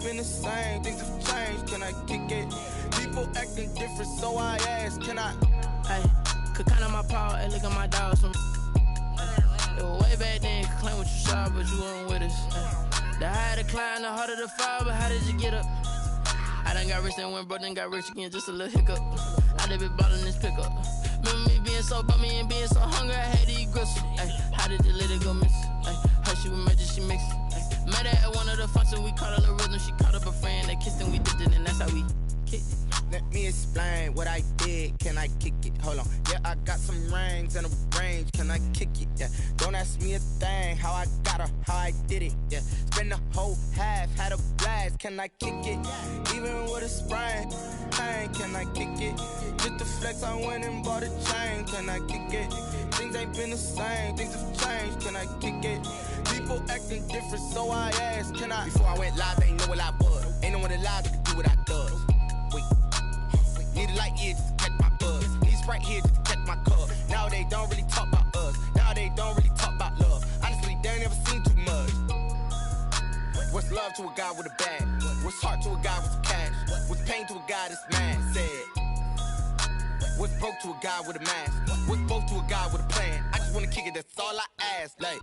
been the same, things have changed, can I kick it? People acting different, so I ask, can I? Hey, could count on my power, hey, look at my dogs from. It was way back then, could claim what you saw, but you weren't with us. Hey. The higher the climb, the harder the fall, but how did you get up? I done got rich and went broke, then got rich again, just a little hiccup. I done been ballin' this pickup. Remember me being so bummy and being so hungry, I had to eat gristle. Ay, how did the little go miss? Ay, her she was magic, she mixed. Ay, met her at one of the functions, we caught a little rhythm. She caught up a friend, they kissed and we dipped it, and that's how we kicked it. Let me explain what I did, can I kick it? Hold on, yeah, I got some rings and a range, can I kick it? Yeah, don't ask me a thing, how I got her, how I did it. Yeah, spend the whole half, had a blast, can I kick it? Even with a sprain, pain, can I kick it? Just the flex, I went and bought a chain, can I kick it? Things ain't been the same, things have changed, can I kick it? People acting different, so I asked, can I? Before I went live, they ain't know what I was. Ain't no one alive that could do what I does. Wait. Need a light here just to catch my buzz. Need Sprite here just to catch my cup. Now they don't really talk about us. Now they don't really talk about love. Honestly, they ain't never seen too much. What's love to a guy with a bag? What's heart to a guy with some cash? What's pain to a guy that's mad? Said. What's broke to a guy with a mask? What's broke to a guy with a plan? I just wanna kick it, that's all I ask. Like,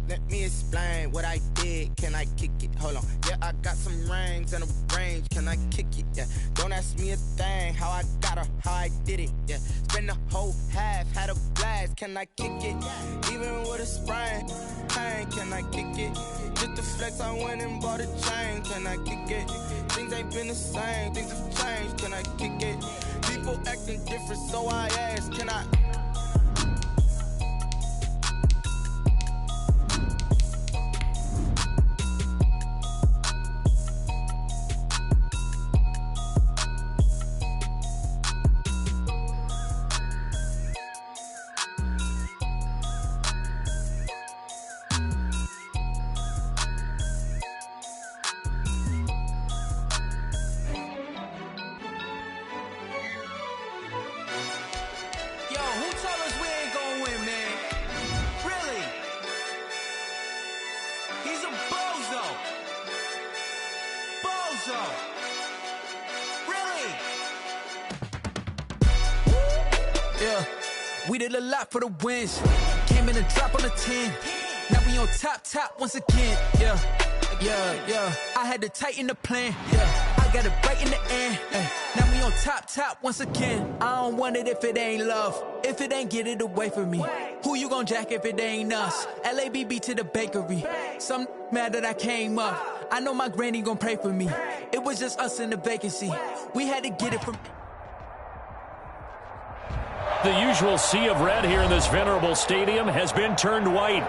let me explain what I did, can I kick it? Hold on, yeah, I got some rings and a range, can I kick it? Yeah, don't ask me a thing, how I got her, how I did it. Yeah, spend the whole half, had a blast, can I kick it? Even with a sprain, pain, can I kick it? Just the flex, I went and bought a chain, can I kick it? Things ain't been the same, things have changed, can I kick it? People acting different, so I ask, can I? We did a lot for the wins. Came in a drop on a 10. Now we on top once again. Yeah. I had to tighten the plan. Yeah, I got it right in the end. Now we on top once again. I don't want it if it ain't love. If it ain't, get it away from me. Who you gon' jack if it ain't us? LABB to the bakery. Some mad that I came up. I know my granny gon' pray for me. It was just us in the vacancy. We had to get it from. The usual sea of red here in this venerable stadium has been turned white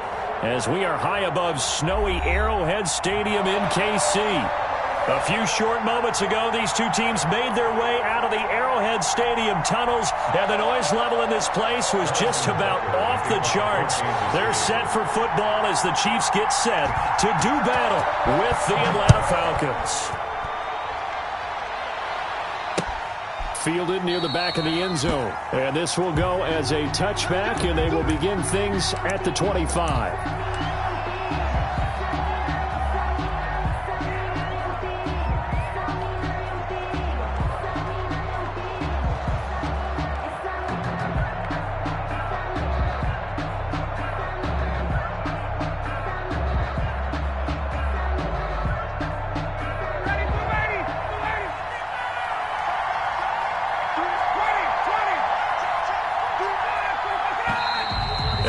as we are high above snowy Arrowhead Stadium in KC. A few short moments ago, these two teams made their way out of the Arrowhead Stadium tunnels, and the noise level in this place was just about off the charts. They're set for football as the Chiefs get set to do battle with the Atlanta Falcons. Fielded near the back of the end zone. And this will go as a touchback, and they will begin things at the 25.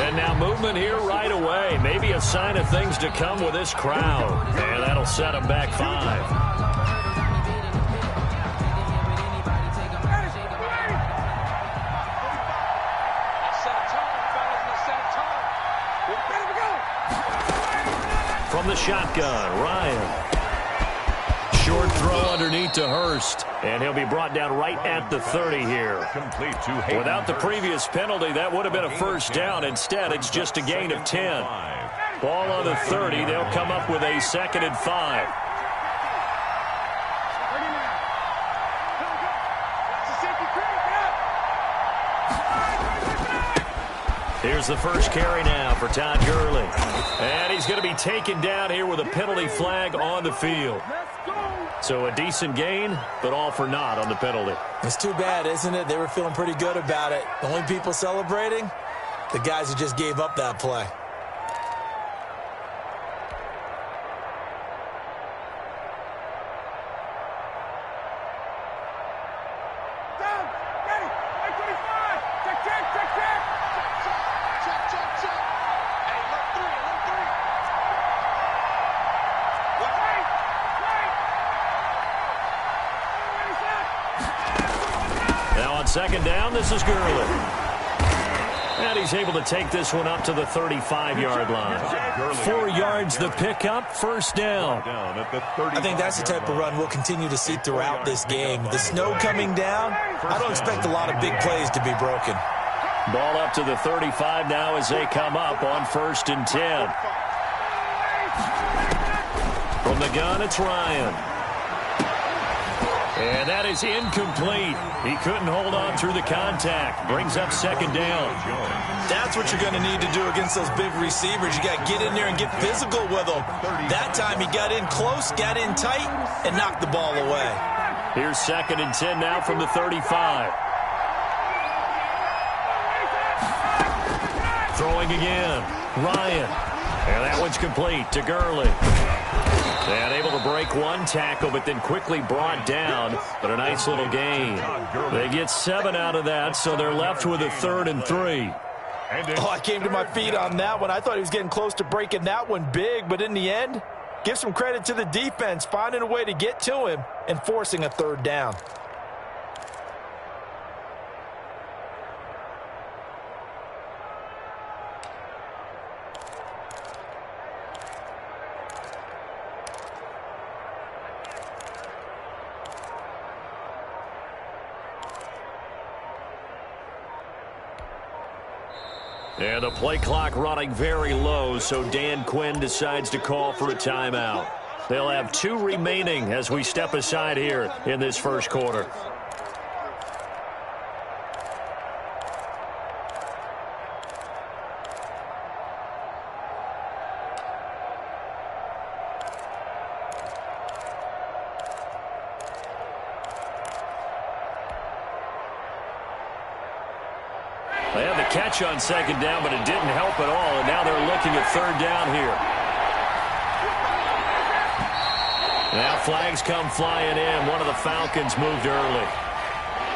And now movement here right away. Maybe a sign of things to come with this crowd. And that'll set them back 5. From the shotgun, Ryan. Short throw underneath to Hurst. And he'll be brought down right at the 30 here. Without the previous penalty, that would have been a first down. Instead, it's just a gain of 10. Ball on the 30. They'll come up with a 2nd and 5. Here's the first carry now for Todd Gurley. And he's going to be taken down here with a penalty flag on the field. So a decent gain, but all for naught on the penalty. It's too bad, isn't it? They were feeling pretty good about it. The only people celebrating, the guys who just gave up that play. Second down, this is Gurley. And he's able to take this one up to the 35-yard line. 4 yards the pickup, first down. I think that's the type of run we'll continue to see throughout this game. The snow coming down, I don't expect a lot of big plays to be broken. Ball up to the 35 now as they come up on 1st and 10. From the gun, it's Ryan. And that is incomplete. He couldn't hold on through the contact. Brings up second down. That's what you're going to need to do against those big receivers. You got to get in there and get physical with them. That time he got in close, got in tight, and knocked the ball away. Here's 2nd and 10 now from the 35. Throwing again. Ryan. And that one's complete to Gurley. And able to break one tackle, but then quickly brought down. But a nice little gain. They get 7 out of that, so they're left with a 3rd and 3. Oh, I came to my feet on that one. I thought he was getting close to breaking that one big, but in the end, give some credit to the defense, finding a way to get to him and forcing a 3rd down. And the play clock running very low, so Dan Quinn decides to call for a timeout. They'll have 2 remaining as we step aside here in this first quarter. They had the catch on second down, but it didn't help at all, and now they're looking at 3rd down here. Now flags come flying in. One of the Falcons moved early.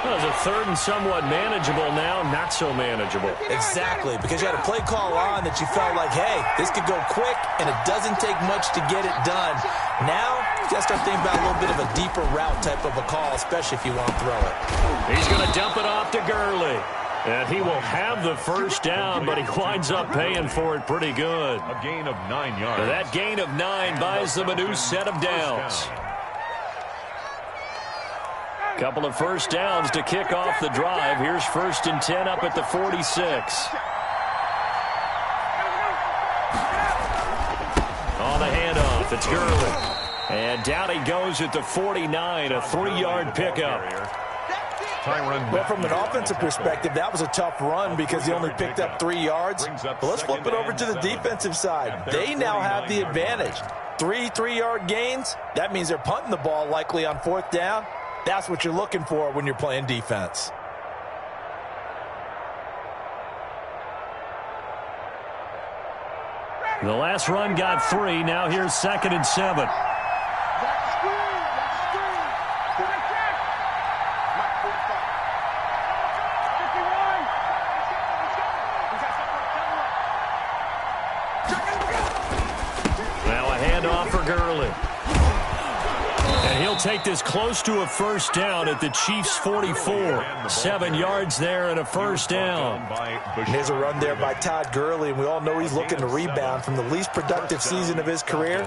Well, it was a 3rd and somewhat manageable now, not so manageable. Exactly, because you had a play call on that you felt like, hey, this could go quick, and it doesn't take much to get it done. Now, you got to start thinking about a little bit of a deeper route type of a call, especially if you want to throw it. He's going to dump it off to Gurley. And he will have the first down, but he winds up paying for it pretty good. A gain of 9 yards. And that gain of 9 buys them a new set of downs. Couple of first downs to kick off the drive. Here's 1st and 10 up at the 46. On the handoff, it's Gurley. And down he goes at the 49, a 3-yard pickup. Well, from an offensive perspective, that was a tough run because he only picked up 3 yards. But let's flip it over to the defensive side. They now have the advantage. 3 3-yard gains, that means they're punting the ball likely on 4th down. That's what you're looking for when you're playing defense. The last run got 3. Now here's 2nd and 7. Gurley. And he'll take this close to a first down at the Chiefs' 44. 7 yards there and a first down. Here's a run there by Todd Gurley, and we all know he's looking to rebound from the least productive season of his career.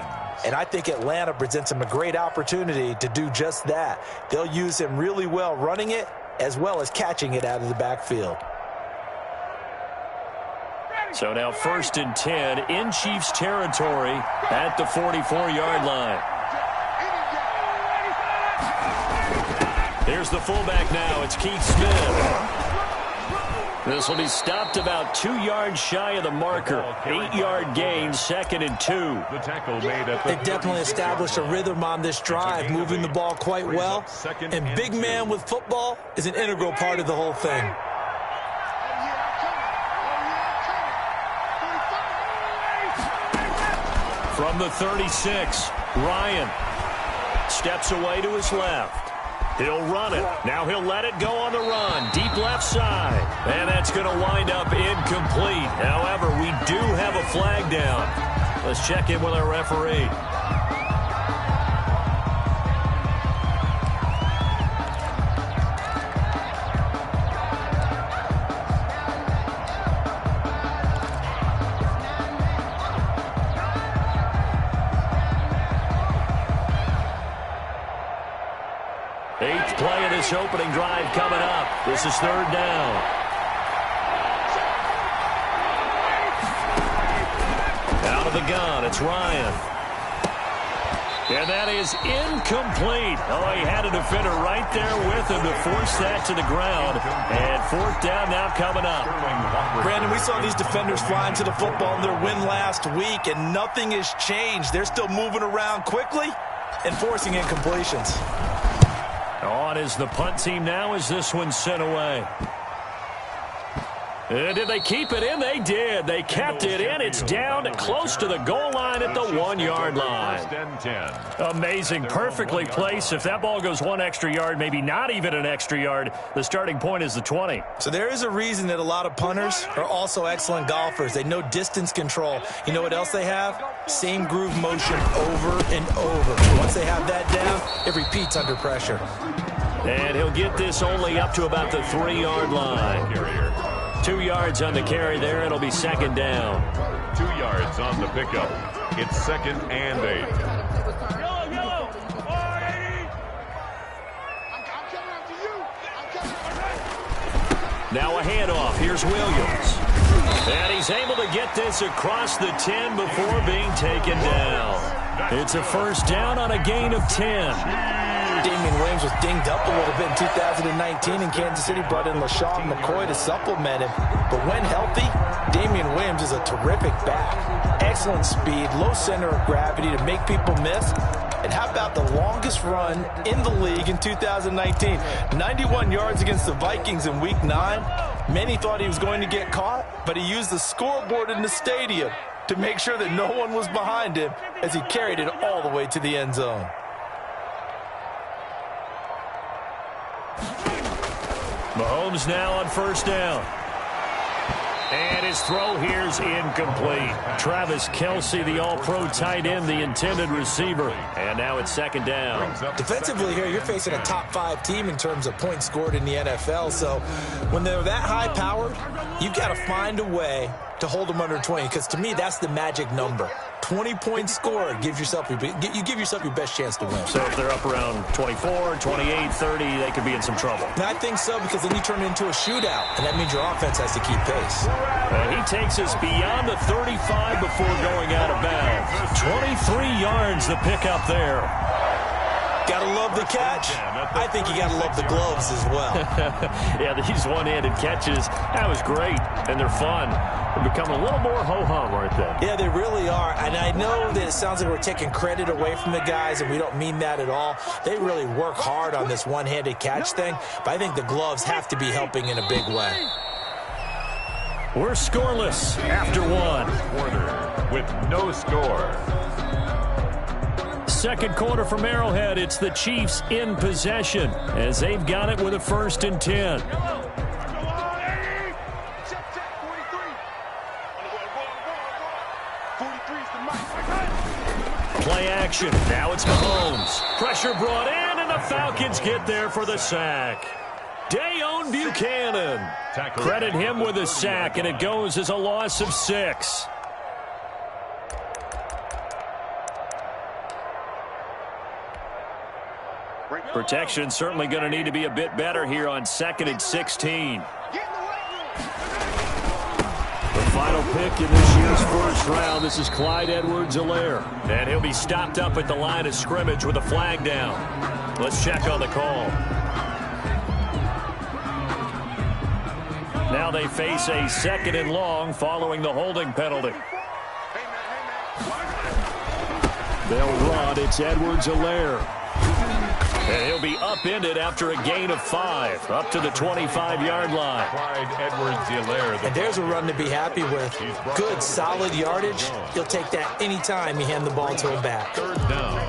And I think Atlanta presents him a great opportunity to do just that. They'll use him really well running it as well as catching it out of the backfield. So now 1st and 10 in Chiefs territory at the 44-yard line. Here's the fullback now. It's Keith Smith. This will be stopped about 2 yards shy of the marker. 8-yard gain, 2nd and 2. The tackle made at the They definitely established a rhythm on this drive, moving the ball quite well. And big man with football is an integral part of the whole thing. From the 36, Ryan steps away to his left. He'll run it. Now he'll let it go on the run. Deep left side. And that's going to wind up incomplete. However, we do have a flag down. Let's check in with our referee. Eighth play of this opening drive coming up. This is 3rd down. Out of the gun, it's Ryan. And that is incomplete. Oh, he had a defender right there with him to force that to the ground. And 4th down now coming up. Brandon, we saw these defenders flying to the football in their win last week, and nothing has changed. They're still moving around quickly and forcing incompletions. On is the punt team now as this one's sent away. And did they keep it in? They did. They kept it in. It's down close to the goal line at the 1-yard line. Amazing. Perfectly placed. If that ball goes 1 extra yard, maybe not even an extra yard, the starting point is the 20. So there is a reason that a lot of punters are also excellent golfers. They know distance control. You know what else they have? Same groove motion over and over. Once they have that down, it repeats under pressure. And he'll get this only up to about the 3-yard line. 2 yards on the carry there. It'll be 2nd down. 2 yards on the pickup. It's 2nd and 8. Now a handoff. Here's Williams. And he's able to get this across the 10 before being taken down. It's a 1st down on a gain of 10. Damian Williams was dinged up a little bit in 2019, and Kansas City brought in LaShawn McCoy to supplement him. But when healthy, Damian Williams is a terrific back. Excellent speed, low center of gravity to make people miss. And how about the longest run in the league in 2019? 91 yards against the Vikings in Week 9. Many thought he was going to get caught, but he used the scoreboard in the stadium to make sure that no one was behind him as he carried it all the way to the end zone. Mahomes now on 1st down. And his throw here's incomplete. Travis Kelce, the all-pro tight end, the intended receiver. And now it's 2nd down. Defensively here, you're facing a top 5 team in terms of points scored in the NFL. So when they're that high-powered, you've got to find a way to hold them under 20, because to me, that's the magic number. 20 points scored, you give yourself your best chance to win. So if they're up around 24, 28, 30, they could be in some trouble. And I think so, because then you turn it into a shootout, and that means your offense has to keep pace. And he takes us beyond the 35 before going out of bounds. 23 yards the pickup there. Gotta love the catch. I think you gotta love the gloves as well. Yeah, these one-handed catches, that was great, and they're fun. They're becoming a little more ho-hum, aren't they? Yeah, they really are. And I know that it sounds like we're taking credit away from the guys, and we don't mean that at all. They really work hard on this one-handed catch thing, but I think the gloves have to be helping in a big way. We're scoreless after 1. Quarter with no score. 2nd quarter from Arrowhead. It's the Chiefs in possession as they've got it with a 1st and 10. Play action. Now it's Mahomes. Pressure brought in, and the Falcons get there for the sack. Dayon Buchanan. Credit him with a sack, and it goes as a loss of 6. Protection certainly going to need to be a bit better here on 2nd and 16. The final pick in this year's 1st round. This is Clyde Edwards-Helaire. And he'll be stopped up at the line of scrimmage with a flag down. Let's check on the call. Now they face a 2nd and long following the holding penalty. They'll run. It's Edwards-Helaire. And he'll be upended after a gain of 5, up to the 25-yard line. And there's a run to be happy with. Good, solid yardage. He'll take that any time you hand the ball to him back. 3rd down.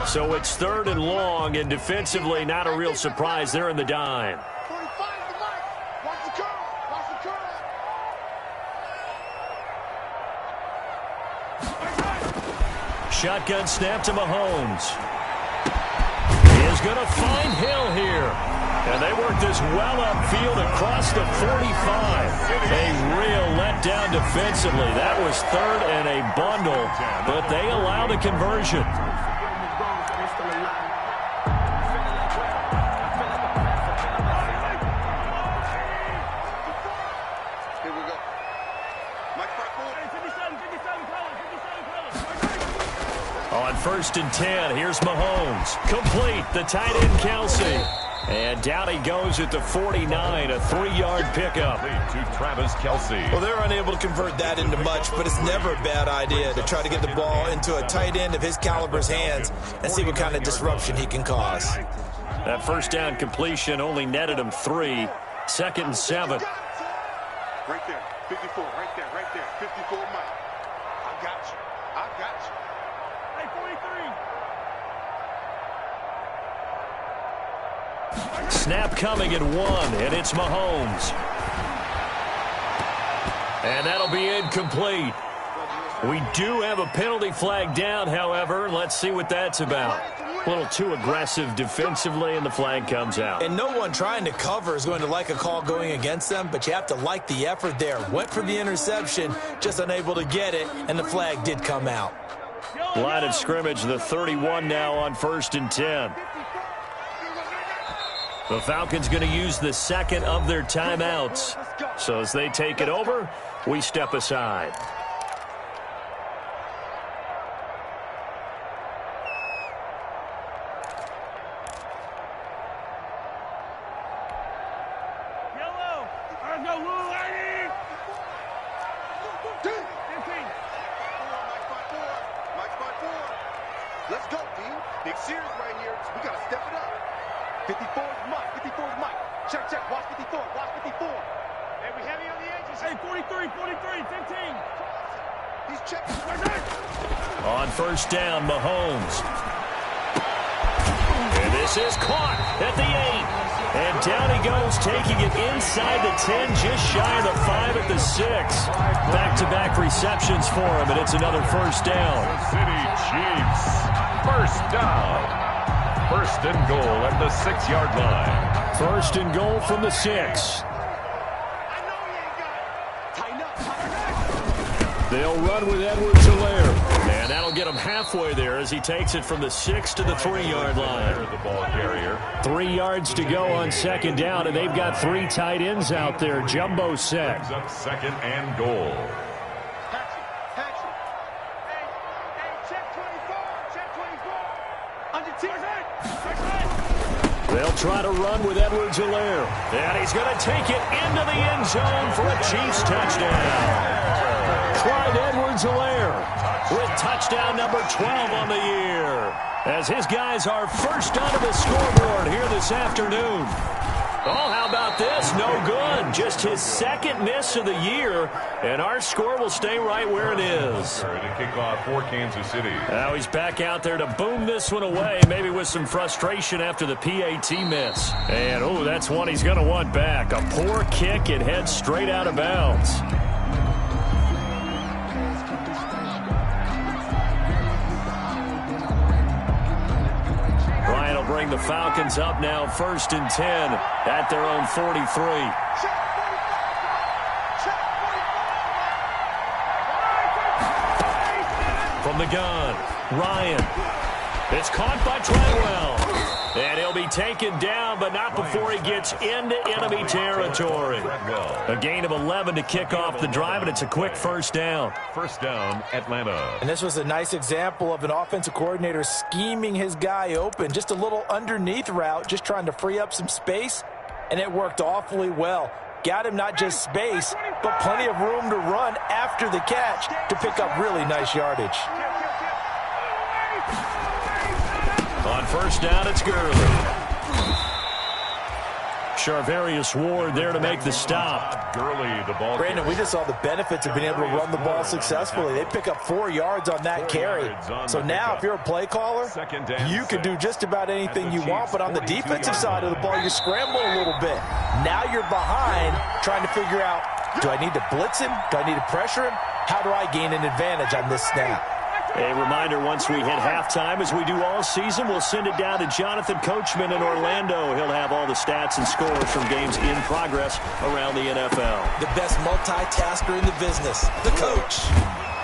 So it's 3rd and long, and defensively not a real surprise. They're in the dime. Shotgun snap to Mahomes. He is going to find Hill here. And they work this well upfield across the 45. A real letdown defensively. That was 3rd and a bundle, but they allow the conversion. On 1st and 10, here's Mahomes. Complete, the tight end Kelsey. And down he goes at the 49, a 3-yard pickup. To Travis Kelsey. Well, they're unable to convert that into much, but it's never a bad idea to try to get the ball into a tight end of his caliber's hands and see what kind of disruption he can cause. That 1st down completion only netted him 3. 2nd and 7. Right there, 54, right there, 54, Mike. I got you. Hey, 43. Snap coming at 1, and it's Mahomes. And that'll be incomplete. We do have a penalty flag down, however. Let's see what that's about. A little too aggressive defensively, and the flag comes out. And no one trying to cover is going to like a call going against them, but you have to like the effort there. Went for the interception, just unable to get it, and the flag did come out. Line of scrimmage, the 31 now on 1st and 10. The Falcons going to use the 2nd of their timeouts. So as they take it over, we step aside. Let's go, D. Big series right here. We got to step it up. 54 is Mike. 54 is Mike. Check. Watch 54. Hey, we heavy on the edges. Hey, 43, 15. He's checking. On 1st down, Mahomes. And this is caught at the 8. And down he goes, taking it inside the 10, just shy of the 5 at the 6. Back-to-back receptions for him, and it's another 1st down. City Chiefs. 1st down. 1st and goal at the 6-yard line. 1st and goal from the 6. They'll run with Edwards-Helaire. And that'll get him halfway there as he takes it from the 6 to the 3-yard line. The ball carrier. 3 yards to go on 2nd down, and they've got 3 tight ends out there. Jumbo set. Brings up 2nd and goal. They'll try to run with Edwards-Helaire. And he's going to take it into the end zone for a Chiefs touchdown. Clyde Edwards-Helaire with touchdown number 12 on the year, as his guys are first onto the scoreboard here this afternoon. Oh, how about this? No good. Just his 2nd miss of the year, and our score will stay right where it is. To kick off for Kansas City. Now he's back out there to boom this one away, maybe with some frustration after the PAT miss. And, oh, that's one he's going to want back. A poor kick, it heads straight out of bounds. Ryan will bring the Falcons up now 1st and 10 at their own 43. From the gun, Ryan. It's caught by Treadwell. And he'll be taken down, but not before he gets into enemy territory. A gain of 11 to kick off the drive, and it's a quick first down. First down, Atlanta. And this was a nice example of an offensive coordinator scheming his guy open. Just a little underneath route, just trying to free up some space, and it worked awfully well. Got him not just space, but plenty of room to run after the catch to pick up really nice yardage. On first down, it's Gurley. Charvarius Ward there to make the stop. Gurley, the ball. Brandon, we just saw the benefits of being able to run the ball successfully. They pick up 4 yards on that carry. So now, if you're a play caller, you can do just about anything you want, but on the defensive side of the ball, you scramble a little bit. Now you're behind, trying to figure out, do I need to blitz him? Do I need to pressure him? How do I gain an advantage on this snap? A reminder, once we hit halftime, as we do all season, we'll send it down to Jonathan Coachman in Orlando. He'll have all the stats and scores from games in progress around the NFL. The best multitasker in the business, the coach.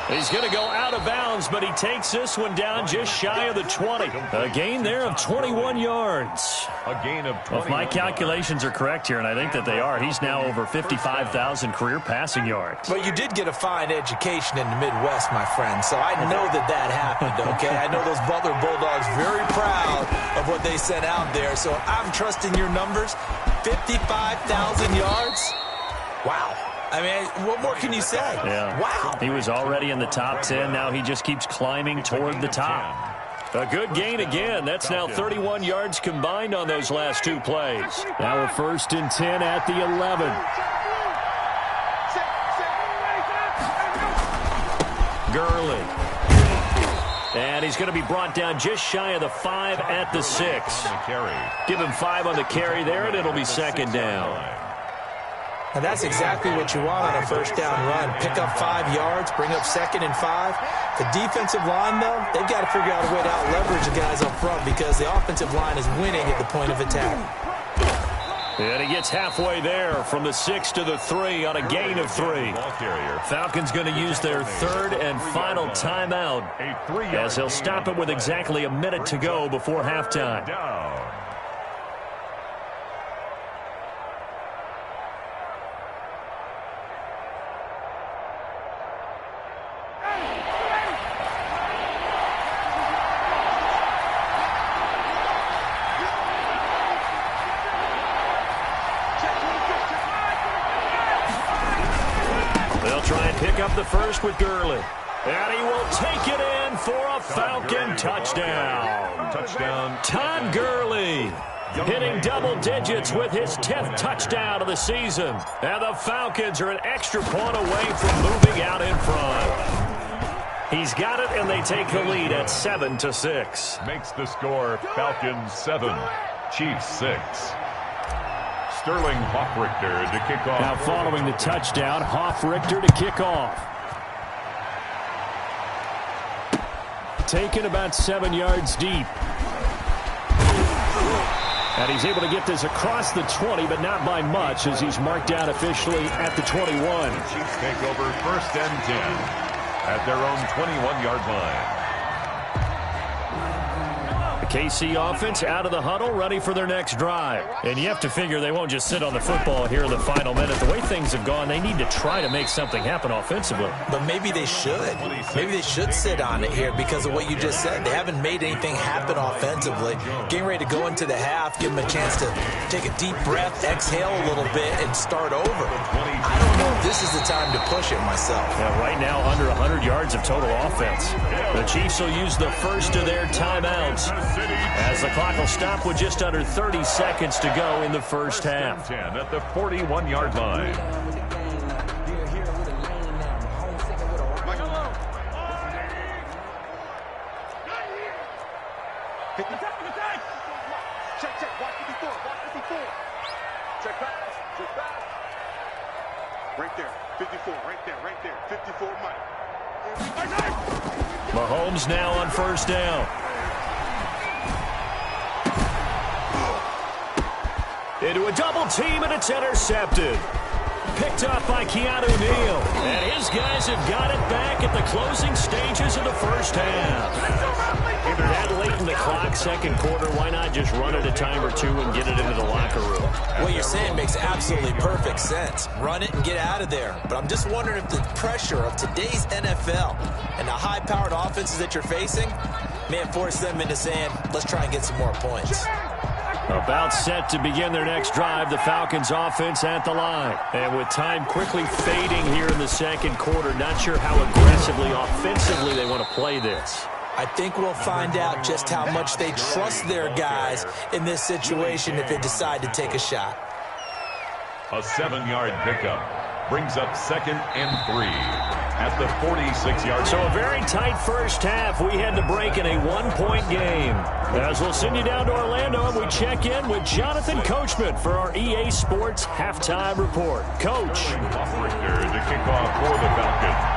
He's going to go out of bounds, but he takes this one down just shy of the 20. A gain there of 21 yards. A gain of 20. Well, if my calculations are correct here, and I think that they are, he's now over 55,000 career passing yards. But you did get a fine education in the Midwest, my friend, so I know that happened, okay? I know those Butler Bulldogs very proud of what they sent out there, so I'm trusting your numbers. 55,000 yards? Wow. I mean, what more can you say? Yeah. Wow. He was already in the top 10. Now he just keeps climbing toward the top. A good gain again. That's now 31 yards combined on those last 2 plays. Now we're first and 10 at the 11. Gurley. And he's going to be brought down just shy of the 5 at the 6. Give him 5 on the carry there, and it'll be second down. And that's exactly what you want on a first down run. Pick up 5 yards, bring up second and 5. The defensive line, though, they've got to figure out a way to out-leverage the guys up front because the offensive line is winning at the point of attack. And he gets halfway there from the 6 to the 3 on a gain of 3. Falcons going to use their third and final timeout as they'll stop it with exactly a minute to go before halftime. Up the first with Gurley. And he will take it in for a Falcon touchdown. Todd Gurley hitting double digits with his 10th touchdown of the season. And the Falcons are an extra point away from moving out in front. He's got it, and they take the lead at 7-6. Makes the score Falcons 7, Chiefs 6. Sterling Hoffrichter to kick off. Now following the touchdown, Hoffrichter to kick off. Taken about 7 yards deep. And he's able to get this across the 20, but not by much as he's marked down officially at the 21. Chiefs take over first and 10 at their own 21-yard line. The KC offense out of the huddle, ready for their next drive. And you have to figure they won't just sit on the football here in the final minute. The way things have gone, they need to try to make something happen offensively. But maybe they should. Maybe they should sit on it here because of what you just said. They haven't made anything happen offensively. Getting ready to go into the half, give them a chance to take a deep breath, exhale a little bit, and start over. I don't know if this is the time to push it myself. Yeah, right now, under 100 yards of total offense. The Chiefs will use the first of their timeouts as the clock will stop with just under 30 seconds to go in the first half. 10 at the 41-yard line. Check, watch 54, watch 54. Check back. Right there, 54, right there, 54, Mike. Mahomes now on first down. Into a double team, and it's intercepted. picked up by Keanu Neal. And his guys have got it back at the closing stages of the first half. That late in the clock, second quarter, why not just run it a time or two and get it into the locker room? What you're saying makes absolutely perfect sense. Run it and get out of there. But I'm just wondering if the pressure of today's NFL and the high-powered offenses that you're facing may have forced them into saying, let's try and get some more points. About set to begin their next drive, the Falcons offense at the line. And with time quickly fading here in the second quarter, not sure how aggressively, offensively they want to play this. I think we'll find out just how much they trust their guys in this situation if they decide to take a shot. A 7-yard pickup brings up 2nd and 3 at the 46-yard. So a very tight first half. We had to break in a one-point game. As we'll send you down to Orlando, and we check in with Jonathan Coachman for our EA Sports Halftime Report. Coach. Richter to kick off for the Falcons.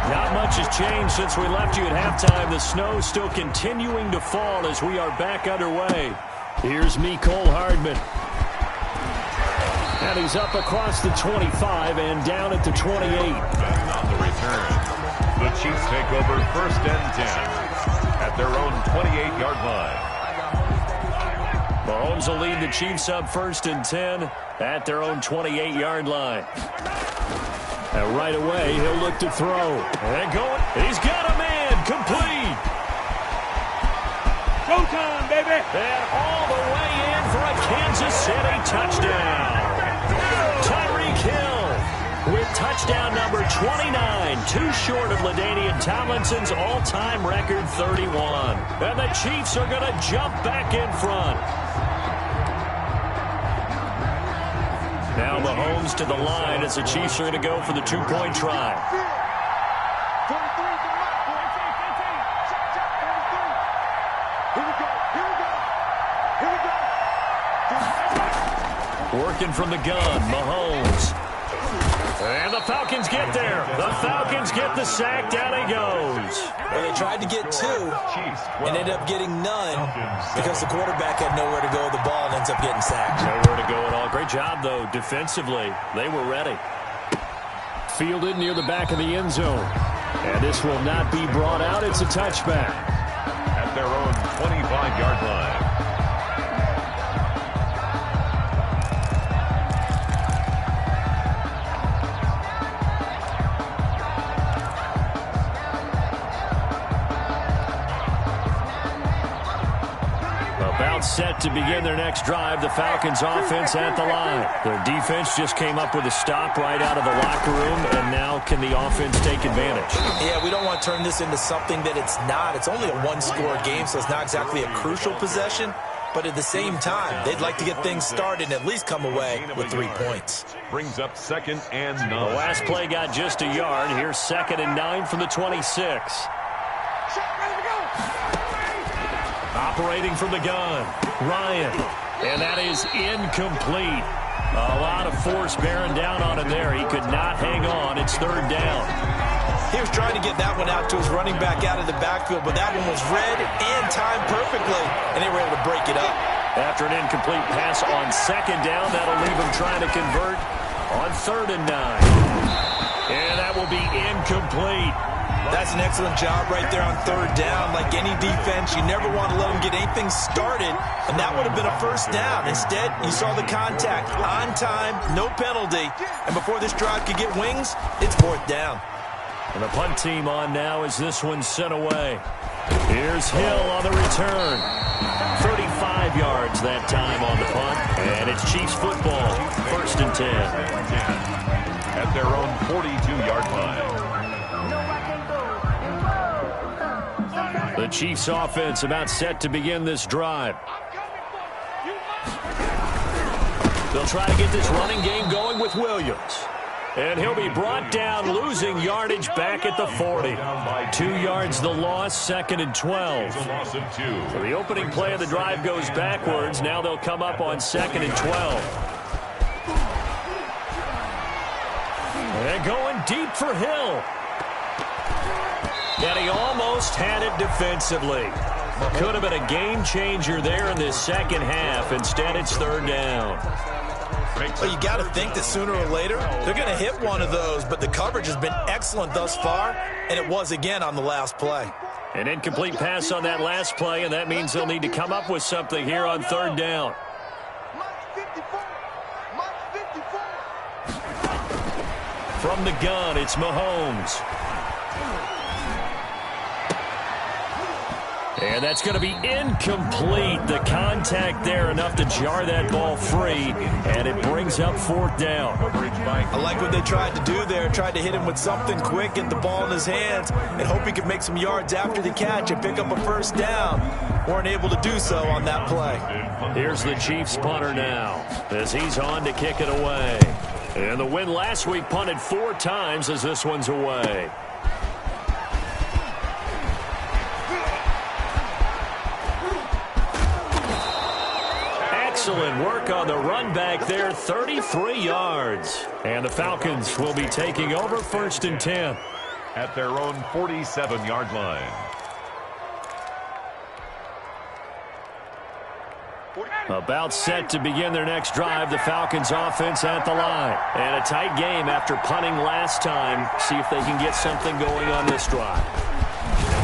Not much has changed since we left you at halftime. The snow still continuing to fall as we are back underway. Here's Cole Hardman. And he's up across the 25 and down at the 28. And on the return, the Chiefs take over 1st and 10 at their own 28-yard line. Mahomes will lead the Chiefs up 1st and 10 at their own 28-yard line. And right away, he'll look to throw. And going. He's got a man. Complete. Showtime, baby. And all the way in for a Kansas City touchdown. Tyreek Hill with touchdown number 29, too short of LaDainian Tomlinson's all-time record 31. And the Chiefs are going to jump back in front. Now Mahomes to the line as the Chiefs are going to go for the two-point try. Working from the gun, Mahomes. And the Falcons get there. The Falcons get the sack. Down he goes. Well, they tried to get 2 and ended up getting none because the quarterback had nowhere to go with the ball and ends up getting sacked. Nowhere to go at all. Great job, though, defensively. They were ready. Fielded near the back of the end zone. And this will not be brought out. It's a touchback. At their own 25-yard line. Set to begin their next drive, the Falcons offense at the line. Their defense just came up with a stop right out of the locker room, and now can the offense take advantage? Yeah, we don't want to turn this into something that it's not. It's only a one-score game, so it's not exactly a crucial possession. But at the same time, they'd like to get things started and at least come away with 3 points. Brings up 2nd and 9. The last play got just a yard. Here's 2nd and 9 from the 26. Operating from the gun, Ryan, and that is incomplete. A lot of force bearing down on him there. He could not hang on. It's 3rd down. He was trying to get that one out to his running back out of the backfield, but that one was read and timed perfectly, and they were able to break it up. After an incomplete pass on 2nd down, that'll leave him trying to convert on 3rd and 9. And that will be incomplete. That's an excellent job right there on 3rd down. Like any defense, you never want to let them get anything started, and that would have been a 1st down. Instead, you saw the contact on time, no penalty, and before this drive could get wings, it's 4th down. And the punt team on now as this one's sent away. Here's Hill on the return. 35 yards that time on the punt, and it's Chiefs football, 1st and 10. At their own 42-yard line. The Chiefs offense about set to begin this drive. They'll try to get this running game going with Williams. And he'll be brought down, losing yardage back at the 40. 2 yards the loss, 2nd and 12. So the opening play of the drive goes backwards. Now they'll come up on 2nd and 12. And going deep for Hill. And he almost had it defensively. Could have been a game changer there in this second half. Instead, it's 3rd down. Well, you got to think that sooner or later they're going to hit one of those, but the coverage has been excellent thus far, and it was again on the last play. An incomplete pass on that last play, and that means they'll need to come up with something here on third down. From the gun, it's Mahomes. And that's going to be incomplete. The contact there enough to jar that ball free, and it brings up fourth down. I like what they tried to do there. Tried to hit him with something quick, get the ball in his hands, and hope he could make some yards after the catch and pick up a first down. Weren't able to do so on that play. Here's the Chiefs punter now as he's on to kick it away. And the win last week punted 4 times as this one's away. Excellent work on the run back there, 33 yards. And the Falcons will be taking over 1st and 10. At their own 47-yard line. About set to begin their next drive, the Falcons offense at the line. And a tight game after punting last time. See if they can get something going on this drive.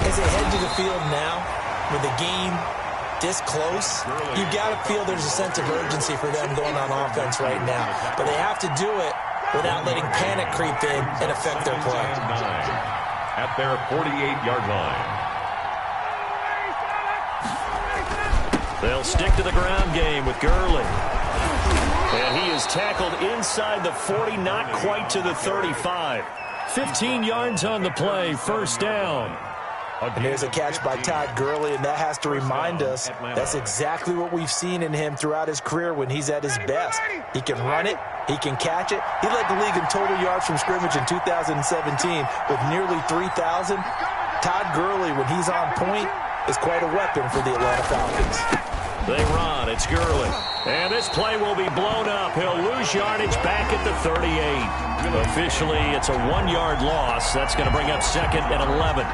As they head to the field now, with the game this close, you got to feel there's a sense of urgency for them going on offense right now. But they have to do it without letting panic creep in and affect their play. At their 48-yard line. They'll stick to the ground game with Gurley. And he is tackled inside the 40, not quite to the 35. 15 yards on the play, first down. And there's a catch by Todd Gurley, and that has to remind us that's exactly what we've seen in him throughout his career when he's at his best. He can run it. He can catch it. He led the league in total yards from scrimmage in 2017 with nearly 3,000. Todd Gurley, when he's on point, is quite a weapon for the Atlanta Falcons. They run. It's Gurley. And this play will be blown up. He'll lose yardage back at the 38. Officially, it's a 1-yard loss. That's going to bring up 2nd and 11.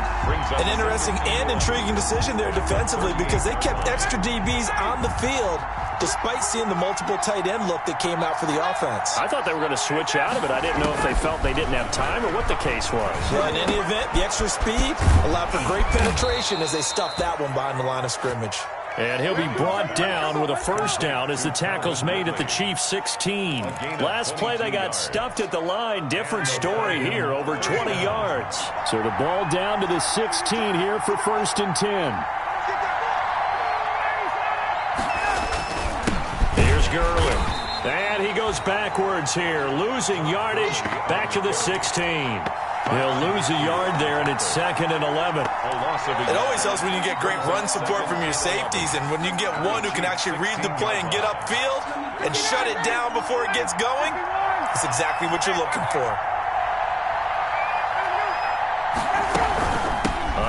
An interesting and intriguing decision there defensively because they kept extra DBs on the field despite seeing the multiple tight end look that came out for the offense. I thought they were going to switch out of it. I didn't know if they felt they didn't have time or what the case was. Well, in any event, the extra speed allowed for great penetration as they stuffed that one behind the line of scrimmage. And he'll be brought down with a first down as the tackle's made at the Chiefs' 16. Last play, they got stuffed at the line. Different story here, over 20 yards. So the ball down to the 16 here for 1st and 10. Here's Gurley. And he goes backwards here, losing yardage back to the 16. He'll lose a yard there, and it's 2nd and 11. It always helps when you get great run support from your safeties, and when you get one who can actually read the play and get upfield and shut it down before it gets going, it's exactly what you're looking for.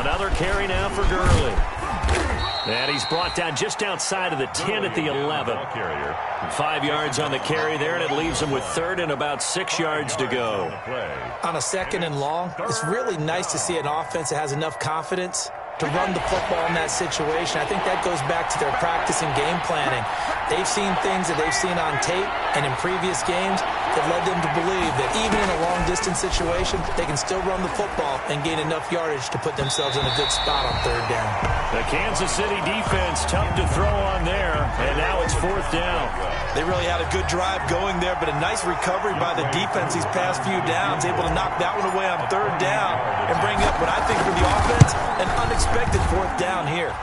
Another carry now for Gurley. And he's brought down just outside of the 10 at the 11. 5 yards on the carry there, and it leaves him with 3rd and about 6 yards to go. On a 2nd and long, it's really nice to see an offense that has enough confidence to run the football in that situation. I think that goes back to their practice and game planning. They've seen things that they've seen on tape and in previous games that led them to believe that even in a long-distance situation, they can still run the football and gain enough yardage to put themselves in a good spot on 3rd down. The Kansas City defense tough to throw on there, and now it's 4th down. They really had a good drive going there, but a nice recovery by the defense these past few downs, able to knock that one away on 3rd down and bring up what I think for the offense, an unexpected 4th down here.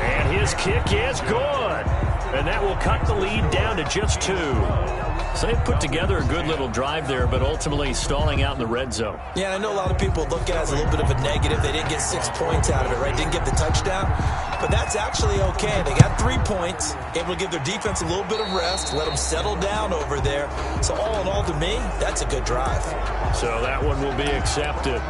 And his kick is good. And that will cut the lead down to just 2. So they put together a good little drive there, but ultimately stalling out in the red zone. Yeah, I know a lot of people look at it as a little bit of a negative. They didn't get 6 points out of it, right? Didn't get the touchdown. But that's actually okay. They got 3 points, able to give their defense a little bit of rest, let them settle down over there. So all in all, to me, that's a good drive. So that one will be accepted.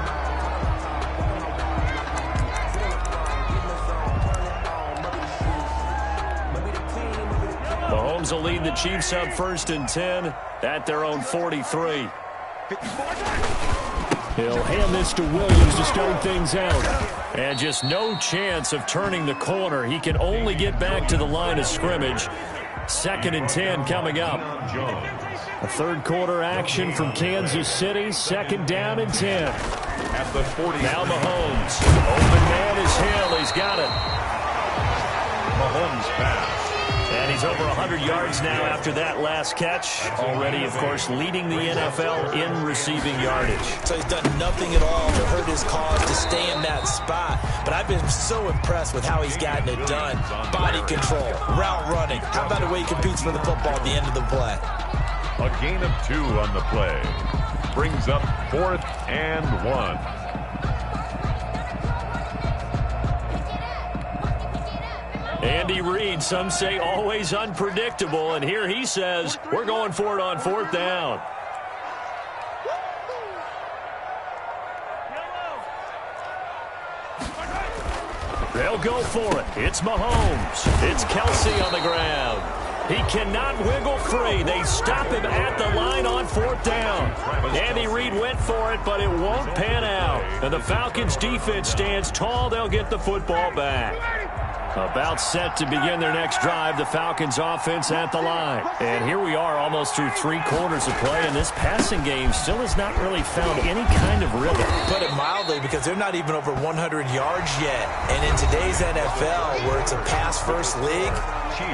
Mahomes will lead the Chiefs up 1st and 10 at their own 43. He'll hand this to Williams to start things out. And just no chance of turning the corner. He can only get back to the line of scrimmage. 2nd and 10 coming up. A third quarter action from Kansas City. 2nd down and 10. At the 40. Now Mahomes. Open man is Hill. He's got it. Mahomes pass. And he's over 100 yards now after that last catch. Already, of course, leading the NFL in receiving yardage. So he's done nothing at all to hurt his cause to stay in that spot. But I've been so impressed with how he's gotten it done. Body control, route running. How about the way he competes for the football at the end of the play? A gain of 2 on the play. Brings up 4th and 1. Andy Reid, some say always unpredictable, and here he says we're going for it on 4th down. They'll go for it. It's Mahomes. It's Kelsey on the ground. He cannot wiggle free. They stop him at the line on 4th down. Andy Reid went for it, but it won't pan out. And the Falcons defense stands tall. They'll get the football back. About set to begin their next drive, the Falcons offense at the line. And here we are almost through 3 quarters of play, and this passing game still has not really found any kind of rhythm. Put it mildly, because they're not even over 100 yards yet. And in today's NFL, where it's a pass-first league,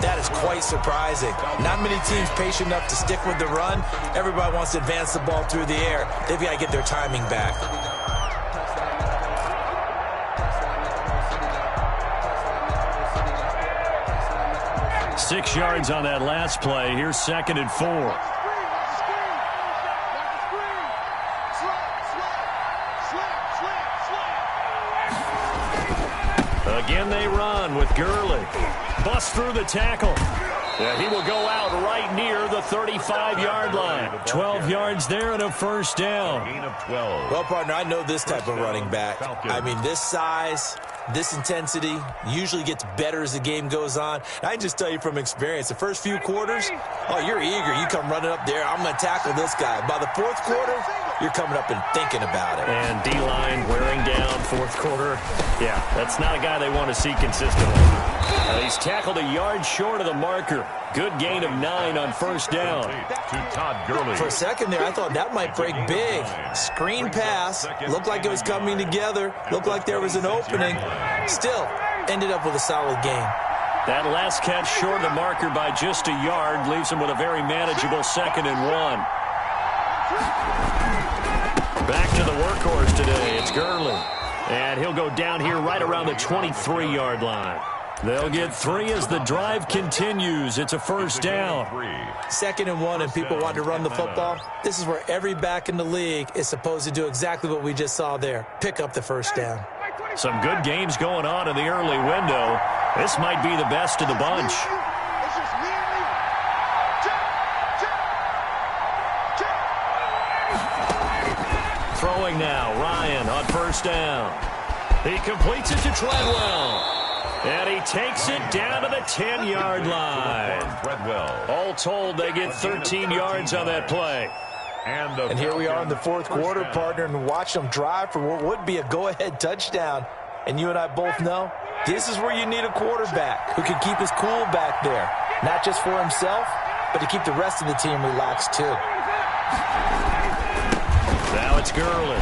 that is quite surprising. Not many teams patient enough to stick with the run. Everybody wants to advance the ball through the air. They've got to get their timing back. Six yards on that last play. Here's 2nd and 4. Again they run with Gurley. Bust through the tackle. Yeah, he will go out right near the 35-yard line. 12 yards there and a 1st down. Gain of 12. Well, partner, I know this type of running back. I mean, this size, this intensity usually gets better as the game goes on. And I can just tell you from experience, the first few quarters, oh, you're eager. You come running up there, I'm going to tackle this guy. By the 4th quarter, you're coming up and thinking about it. And D-line wearing down 4th quarter. Yeah, that's not a guy they want to see consistently. He's tackled a yard short of the marker. Good gain of 9 on 1st down. To Todd Gurley. For a second there, I thought that might break big. Screen pass. Looked like it was coming together. Looked like there was an opening. Still, ended up with a solid gain. That last catch short of the marker by just a yard leaves him with a very manageable 2nd and 1. Back to the workhorse today. It's Gurley. And he'll go down here right around the 23-yard line. They'll get 3 as the drive continues. It's a 1st down. 2nd and 1, and people want to run the football. This is where every back in the league is supposed to do exactly what we just saw there. Pick up the 1st down. Some good games going on in the early window. This might be the best of the bunch. Throwing now, Ryan on 1st down. He completes it to Treadwell. And he takes it down to the 10-yard line. Treadwell. All told, they get 13 yards on that play. And here we are in the 4th quarter, partner, and watch them drive for what would be a go-ahead touchdown. And you and I both know this is where you need a quarterback who can keep his cool back there. Not just for himself, but to keep the rest of the team relaxed, too. Now it's Gurley.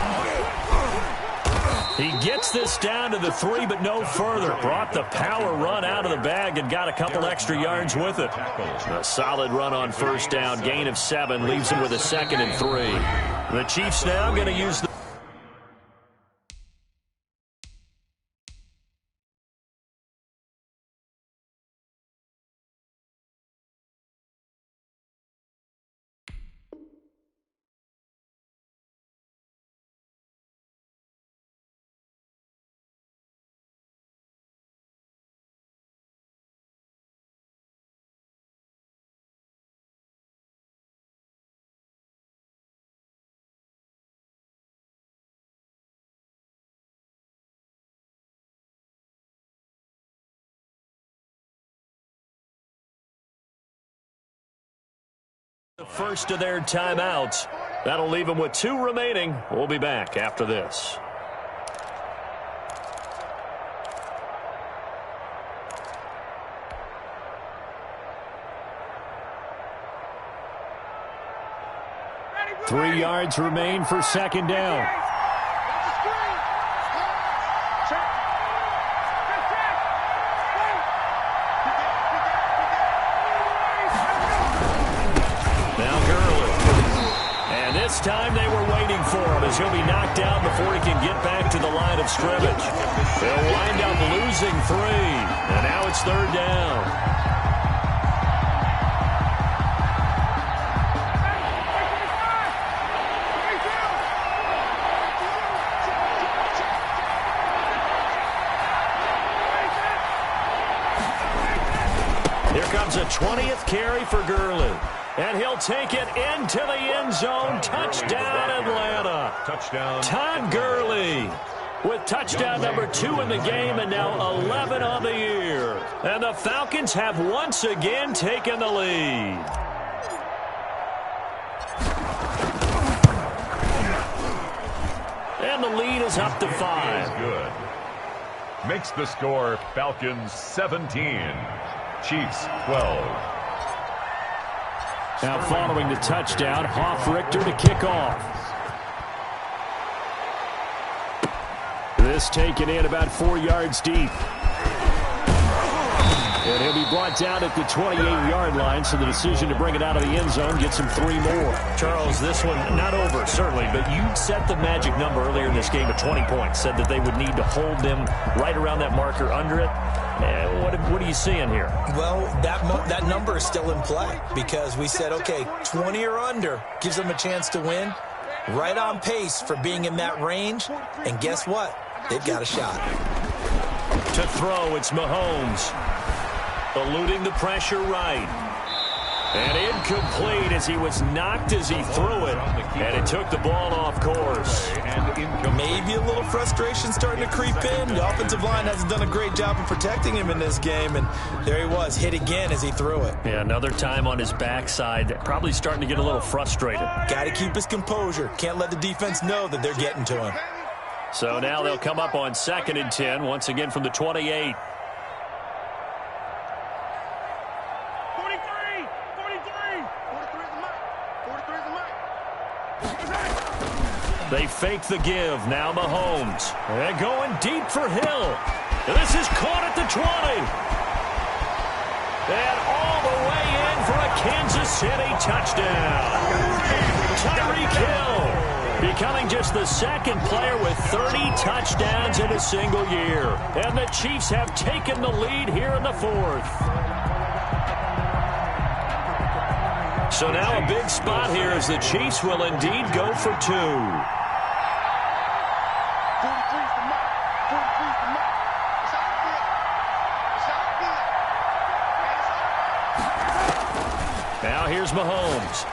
He gets this down to the 3, but no further. Brought the power run out of the bag and got a couple extra yards with it. A solid run on 1st down. Gain of 7 leaves him with a 2nd and 3. The Chiefs now going to use the first of their timeouts. That'll leave them with 2 remaining. We'll be back after this. 3 yards remain for second down. Now Gurley. And this time they were waiting for him as he'll be knocked down before he can get back to the line of scrimmage. They'll wind up losing 3. And now it's third down. Comes a 20th carry for Gurley. And he'll take it into the end zone. Touchdown, Atlanta. Touchdown. Todd Gurley with touchdown number 2 in the game and now 11 on the year. And the Falcons have once again taken the lead. And the lead is up to 5. Good. Makes the score Falcons 17. Chiefs 12. Now following the touchdown, Hoff-Richter to kick off. This taken in about 4 yards deep. And he'll be brought down at the 28-yard line, so the decision to bring it out of the end zone gets him 3 more. Charles, this one not over, certainly, but you set the magic number earlier in this game at 20 points. Said that they would need to hold them right around that marker under it. What are you seeing here? Well, that number is still in play because we said, okay, 20 or under gives them a chance to win. Right on pace for being in that range. And guess what? They've got a shot. To throw, it's Mahomes. Eluding the pressure right. And incomplete as he was knocked as he threw it. And it took the ball off course. Maybe a little frustration starting to creep in. The offensive line hasn't done a great job of protecting him in this game. And there he was, hit again as he threw it. Yeah, another time on his backside. Probably starting to get a little frustrated. Got to keep his composure. Can't let the defense know that they're getting to him. So now they'll come up on 2nd and 10, once again from the 28. They fake the give. Now Mahomes. They're going deep for Hill. And this is caught at the 20. And all the way in for a Kansas City touchdown. Tyreek Hill becoming just the second player with 30 touchdowns in a single year. And the Chiefs have taken the lead here in the 4th. So now a big spot here as the Chiefs will indeed go for 2. Now here's Mahomes.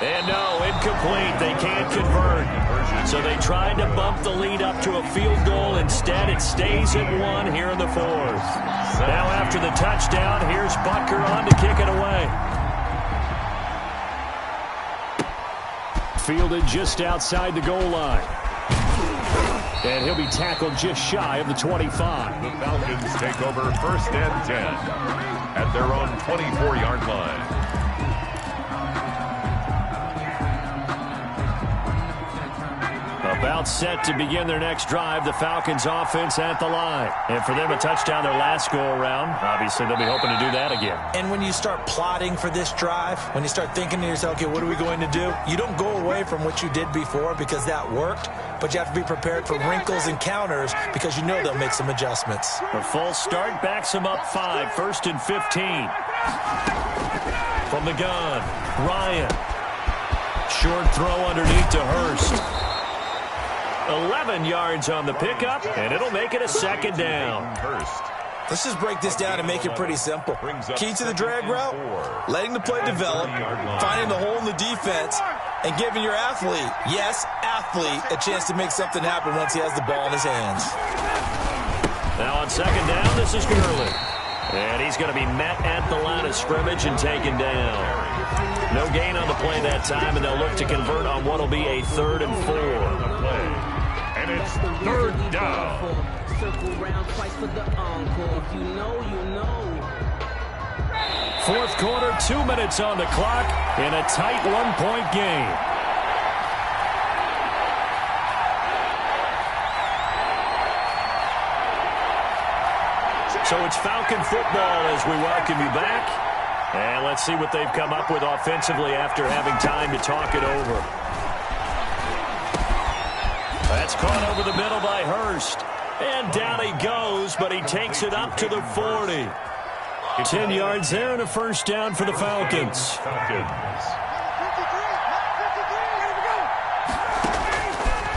And no, incomplete. They can't convert. So they tried to bump the lead up to a field goal. Instead, it stays at 1 here in the 4th. Now after the touchdown, here's Butker on to kick it away. Fielded just outside the goal line. And he'll be tackled just shy of the 25. The Falcons take over 1st and 10 at their own 24-yard line. About set to begin their next drive, the Falcons offense at the line. And for them, a touchdown their last go-around. Obviously, they'll be hoping to do that again. And when you start plotting for this drive, when you start thinking to yourself, okay, what are we going to do? You don't go away from what you did before because that worked, but you have to be prepared for wrinkles and counters because you know they'll make some adjustments. A false start backs them up 5, 1st and 15. From the gun, Ryan. Short throw underneath to Hurst. 11 yards on the pickup, and it'll make it a 2nd down. Let's just break this down and make it pretty simple. Key to the drag route, letting the play develop, finding the hole in the defense, and giving your athlete, yes, athlete, a chance to make something happen once he has the ball in his hands. Now on 2nd down, this is Gurley. And he's going to be met at the line of scrimmage and taken down. No gain on the play that time, and they'll look to convert on what will be a 3rd and 4. And it's 3rd down. Fourth quarter, 2 minutes on the clock in a tight 1-point game. So it's Falcon football as we welcome you back. And let's see what they've come up with offensively after having time to talk it over. That's caught over the middle by Hurst. And down he goes, but he takes it up to the 40. 10 yards there and a first down for the Falcons.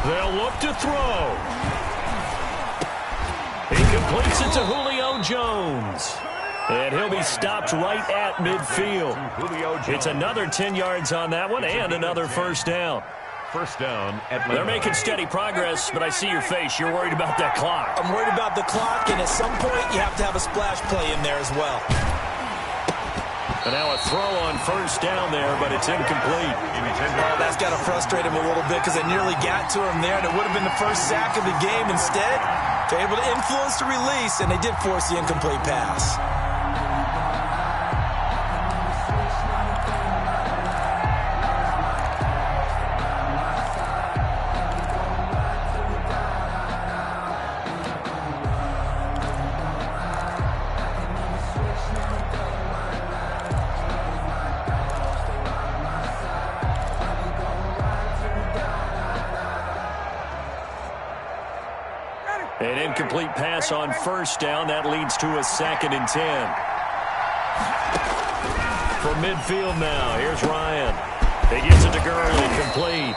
They'll look to throw. He completes it to Julio Jones. And he'll be stopped right at midfield. It's another 10 yards on that one and another first down. First down at They're making steady progress, but I see your face. You're worried about that clock. I'm worried about the clock, and at some point you have to have a splash play in there as well. And now a throw on first down there, but it's incomplete. Oh, that's got to frustrate him a little bit because they nearly got to him there, and it would have been the first sack of the game. Instead, they're able to influence the release, and they did force the incomplete pass. An incomplete pass on first down. That leads to a 2nd and 10. From midfield now, here's Ryan. He gets it to Gurley, complete.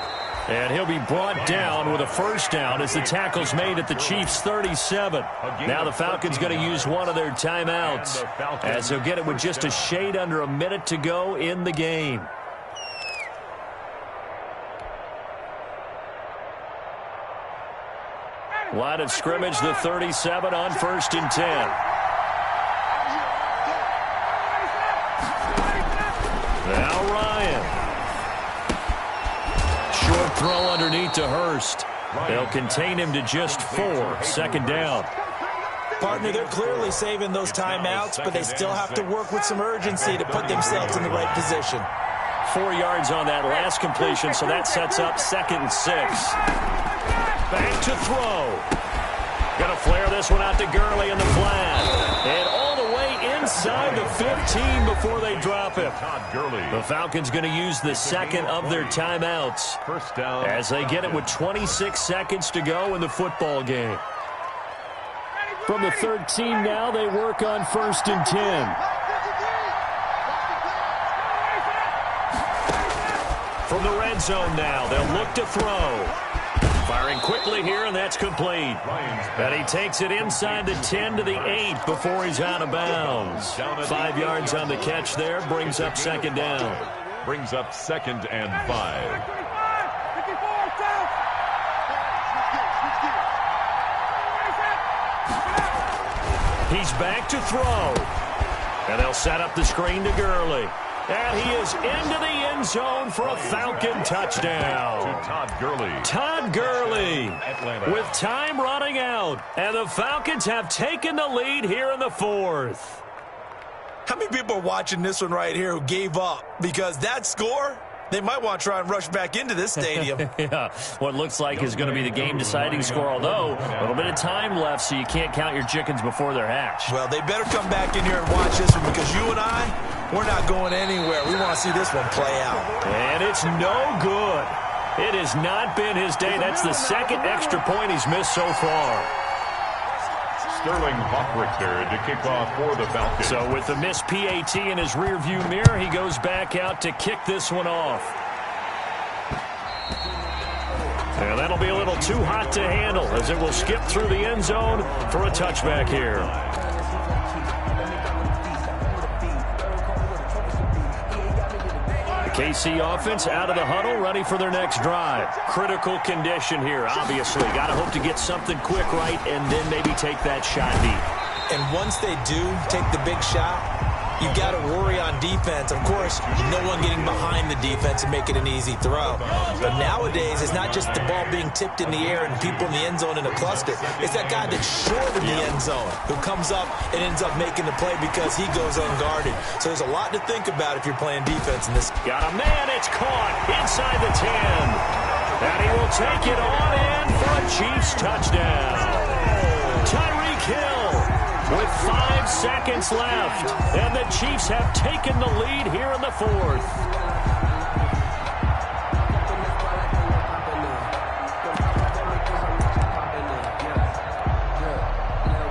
And he'll be brought down with a first down as the tackle's made at the Chiefs' 37. Now the Falcons going to use one of their timeouts as they'll get it with just a shade under a minute to go in the game. Line of scrimmage, the 37 on 1st and 10. Now Ryan. Short throw underneath to Hurst. They'll contain him to just 4. 2nd down. Partner, they're clearly saving those timeouts, but they still have to work with some urgency to put themselves in the right position. 4 yards on that last completion, so that sets up 2nd and 6. Back to throw. Going to flare this one out to Gurley in the flat. And all the way inside the 15 before they drop him. The Falcons going to use the 2nd of their timeouts First down as they get it with 26 seconds to go in the football game. From the 13 now, they work on 1st and 10. From the red zone now, they'll look to throw. Firing quickly here, and that's complete. And he takes it inside the 10 to the 8 before he's out of bounds. 5 yards on the catch there, brings up 2nd down. brings up 2nd and 5. He's back to throw. And they'll set up the screen to Gurley. And he is into the end zone for a Falcon touchdown. To Todd Gurley. Todd Gurley with time running out. And the Falcons have taken the lead here in the 4th. How many people are watching this one right here who gave up? Because that score, they might want to try and rush back into this stadium. Yeah, what looks like is going to be the game-deciding score, although a little bit of time left, so you can't count your chickens before they're hatched. Well, they better come back in here and watch this one because you and I, we're not going anywhere. We want to see this one play out. And it's no good. It has not been his day. That's the 2nd extra point he's missed so far. Sterling Hockrichter to kick off for the Falcons. So with the missed PAT in his rearview mirror, he goes back out to kick this one off. And that'll be a little too hot to handle as it will skip through the end zone for a touchback here. KC offense out of the huddle, ready for their next drive. Critical condition here, obviously. Got to hope to get something quick right and then maybe take that shot deep. And once they do take the big shot, you've got to worry on defense. Of course, no one getting behind the defense and make it an easy throw. But nowadays, it's not just the ball being tipped in the air and people in the end zone in a cluster. It's that guy that's short of the end zone who comes up and ends up making the play because he goes unguarded. So there's a lot to think about if you're playing defense in this. Got a man, it's caught inside the 10. And he will take it on in for a Chiefs touchdown. Tyreek Hill with 5 seconds left. And the Chiefs have taken the lead here in the fourth.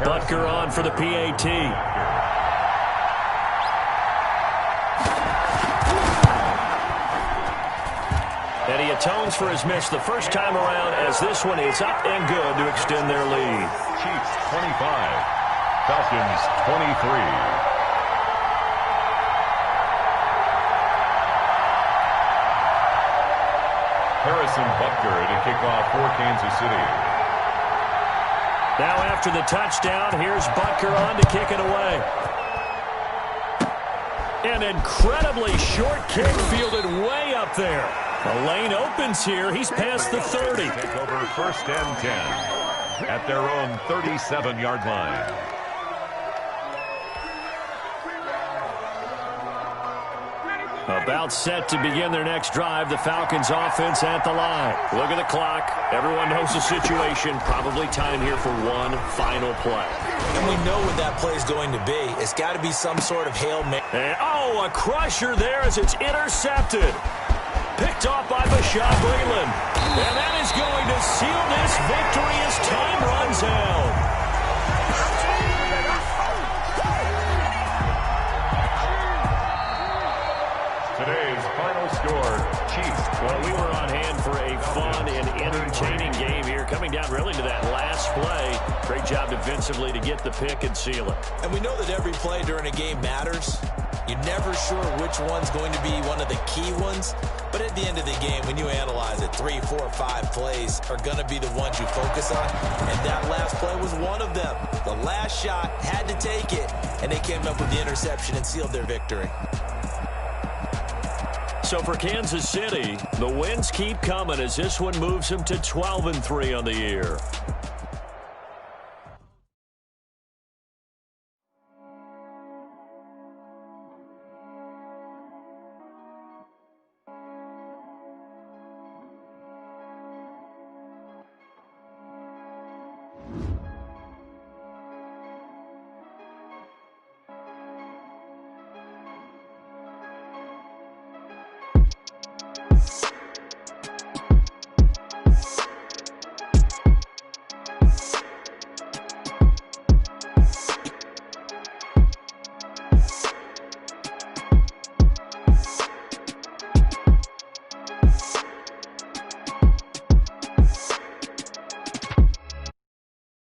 Butker on for the PAT. And he atones for his miss the first time around as this one is up and good to extend their lead. Chiefs 25, Falcons 23. Harrison Butker to kick off for Kansas City. Now after the touchdown, here's Butker on to kick it away. An incredibly short kick fielded way up there. The lane opens here. He's past the 30. Take over first and 10 at their own 37-yard line. About set to begin their next drive. The Falcons offense at the line. Look at the clock. Everyone knows the situation. Probably time here for one final play. And we know what that play is going to be. It's got to be some sort of Hail Mary. And, oh, a crusher there as it's intercepted. Picked off by Bashad Breeland. And that is going to seal this victory as time runs out. Today's final score, Chiefs. Well, we were on hand for a fun and entertaining game here. Coming down really to that last play. Great job defensively to get the pick and seal it. And we know that every play during a game matters. You're never sure which one's going to be one of the key ones. But at the end of the game, when you analyze it, 3, 4, 5 plays are going to be the ones you focus on. And that last play was one of them. The last shot had to take it, and they came up with the interception and sealed their victory. So for Kansas City, the wins keep coming as this one moves them to 12-3 on the year.